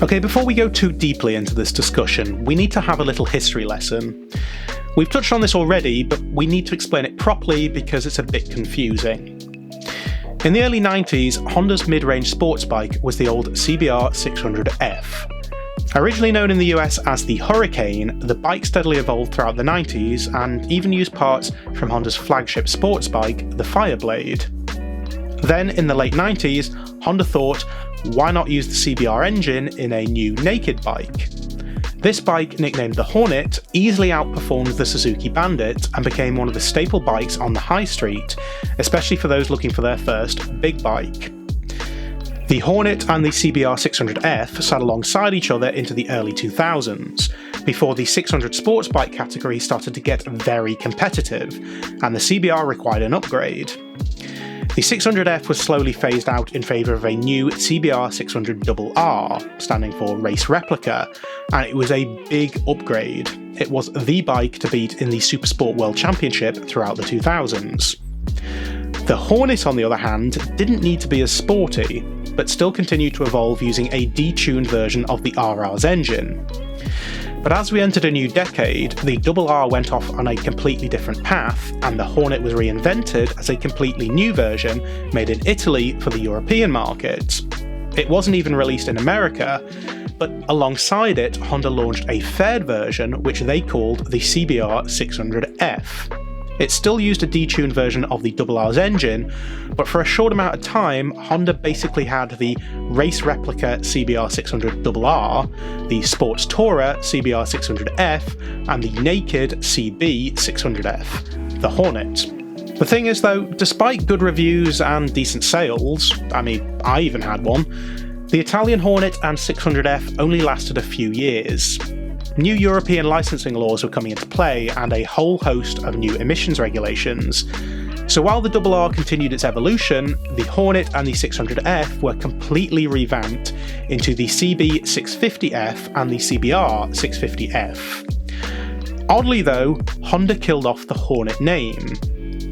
Okay, before we go too deeply into this discussion, we need to have a little history lesson. We've touched on this already, but we need to explain it properly because it's a bit confusing. In the early 90s, Honda's mid-range sports bike was the old CBR650R. Originally known in the US as the Hurricane, the bike steadily evolved throughout the 90s and even used parts from Honda's flagship sports bike, the Fireblade. Then, in the late 90s, Honda thought, why not use the CBR engine in a new naked bike? This bike, nicknamed the Hornet, easily outperformed the Suzuki Bandit and became one of the staple bikes on the high street, especially for those looking for their first big bike. The Hornet and the CBR650R sat alongside each other into the early 2000s, before the 600 sports bike category started to get very competitive, and the CBR required an upgrade. The 600R was slowly phased out in favour of a new CBR650R, standing for Race Replica, and it was a big upgrade. It was the bike to beat in the Supersport World Championship throughout the 2000s. The Hornet, on the other hand, didn't need to be as sporty, but still continued to evolve using a detuned version of the RR's engine. But as we entered a new decade, the RR went off on a completely different path, and the Hornet was reinvented as a completely new version made in Italy for the European market. It wasn't even released in America, but alongside it, Honda launched a third version which they called the CBR600F. It still used a detuned version of the RR's engine, but for a short amount of time, Honda basically had the Race Replica CBR600RR, the Sports Tourer CBR600F, and the Naked CB600F, the Hornet. The thing is though, despite good reviews and decent sales, I even had one, the Italian Hornet and 600F only lasted a few years. New European licensing laws were coming into play and a whole host of new emissions regulations. So while the RR continued its evolution, the Hornet and the 600F were completely revamped into the CB650F and the CBR650F. Oddly though, Honda killed off the Hornet name.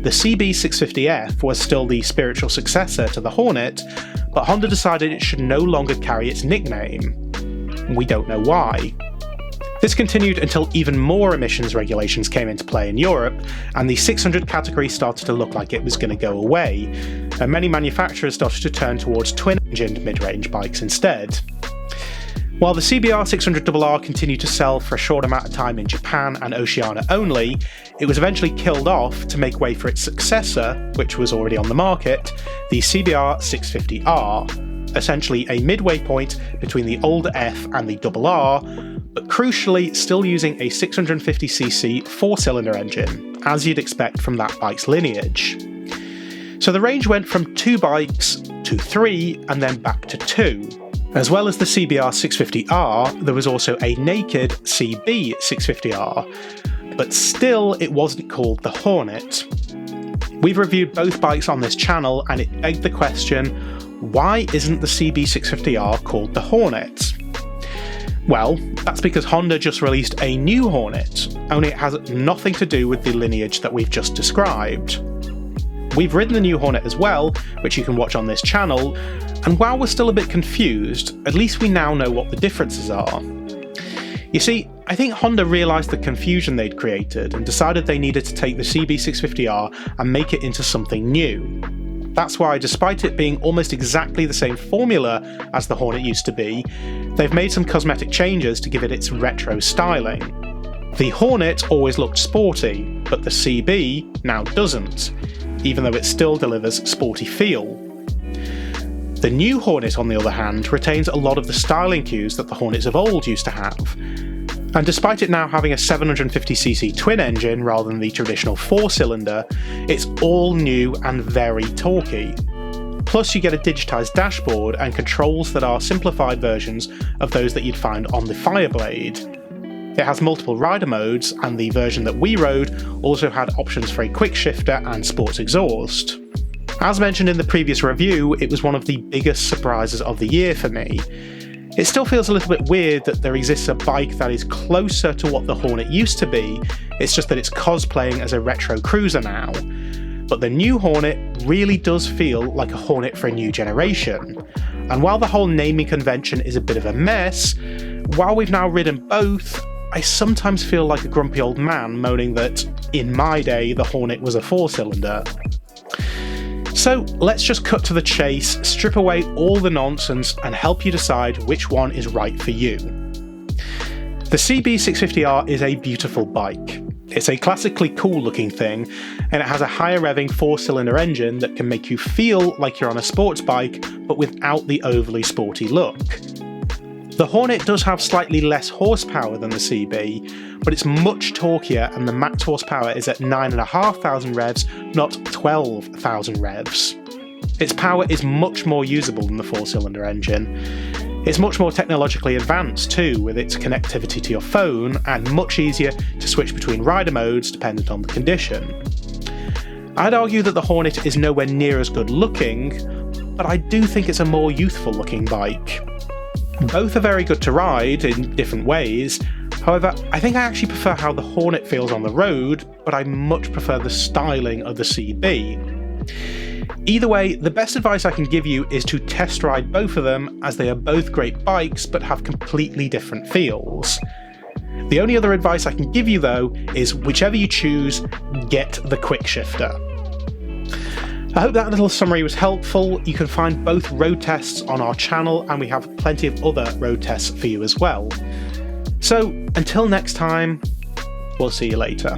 The CB650F was still the spiritual successor to the Hornet, but Honda decided it should no longer carry its nickname. We don't know why. This continued until even more emissions regulations came into play in Europe, and the 600 category started to look like it was going to go away, and many manufacturers started to turn towards twin-engined mid-range bikes instead. While the CBR600RR continued to sell for a short amount of time in Japan and Oceania only, it was eventually killed off to make way for its successor, which was already on the market, the CBR650R, essentially a midway point between the older F and the RR, but crucially still using a 650cc four-cylinder engine, as you'd expect from that bike's lineage. So the range went from 2 bikes to 3 and then back to 2. As well as the CBR650R, there was also a naked CB650R, but still it wasn't called the Hornet. We've reviewed both bikes on this channel and it begged the question, why isn't the CB650R called the Hornet? Well, that's because Honda just released a new Hornet, only it has nothing to do with the lineage that we've just described. We've ridden the new Hornet as well, which you can watch on this channel, and while we're still a bit confused, at least we now know what the differences are. You see, I think Honda realised the confusion they'd created and decided they needed to take the CB650R and make it into something new. That's why, despite it being almost exactly the same formula as the Hornet used to be, they've made some cosmetic changes to give it its retro styling. The Hornet always looked sporty, but the CB now doesn't, even though it still delivers sporty feel. The new Hornet, on the other hand, retains a lot of the styling cues that the Hornets of old used to have. And despite it now having a 750cc twin engine rather than the traditional 4-cylinder, it's all new and very torquey. Plus you get a digitised dashboard and controls that are simplified versions of those that you'd find on the Fireblade. It has multiple rider modes, and the version that we rode also had options for a quick shifter and sports exhaust. As mentioned in the previous review, it was one of the biggest surprises of the year for me. It still feels a little bit weird that there exists a bike that is closer to what the Hornet used to be, it's just that it's cosplaying as a retro cruiser now. but the new Hornet really does feel like a Hornet for a new generation. And while the whole naming convention is a bit of a mess, while we've now ridden both, I sometimes feel like a grumpy old man moaning that, in my day, the Hornet was a 4-cylinder. So let's just cut to the chase, strip away all the nonsense, and help you decide which one is right for you. The CB650R is a beautiful bike. It's a classically cool looking thing, and it has a higher revving 4-cylinder engine that can make you feel like you're on a sports bike, but without the overly sporty look. The Hornet does have slightly less horsepower than the CB, but it's much torquier, and the max horsepower is at 9,500 revs, not 12,000 revs. Its power is much more usable than the 4-cylinder engine. It's much more technologically advanced too, with its connectivity to your phone, and much easier to switch between rider modes dependent on the condition. I'd argue that the Hornet is nowhere near as good looking, but I do think it's a more youthful looking bike. Both are very good to ride in different ways, however, I think I actually prefer how the Hornet feels on the road, but I much prefer the styling of the CB. Either way, the best advice I can give you is to test ride both of them, as they are both great bikes but have completely different feels. The only other advice I can give you though is whichever you choose, get the quick shifter. I hope that little summary was helpful. You can find both road tests on our channel, and we have plenty of other road tests for you as well. So until next time, we'll see you later.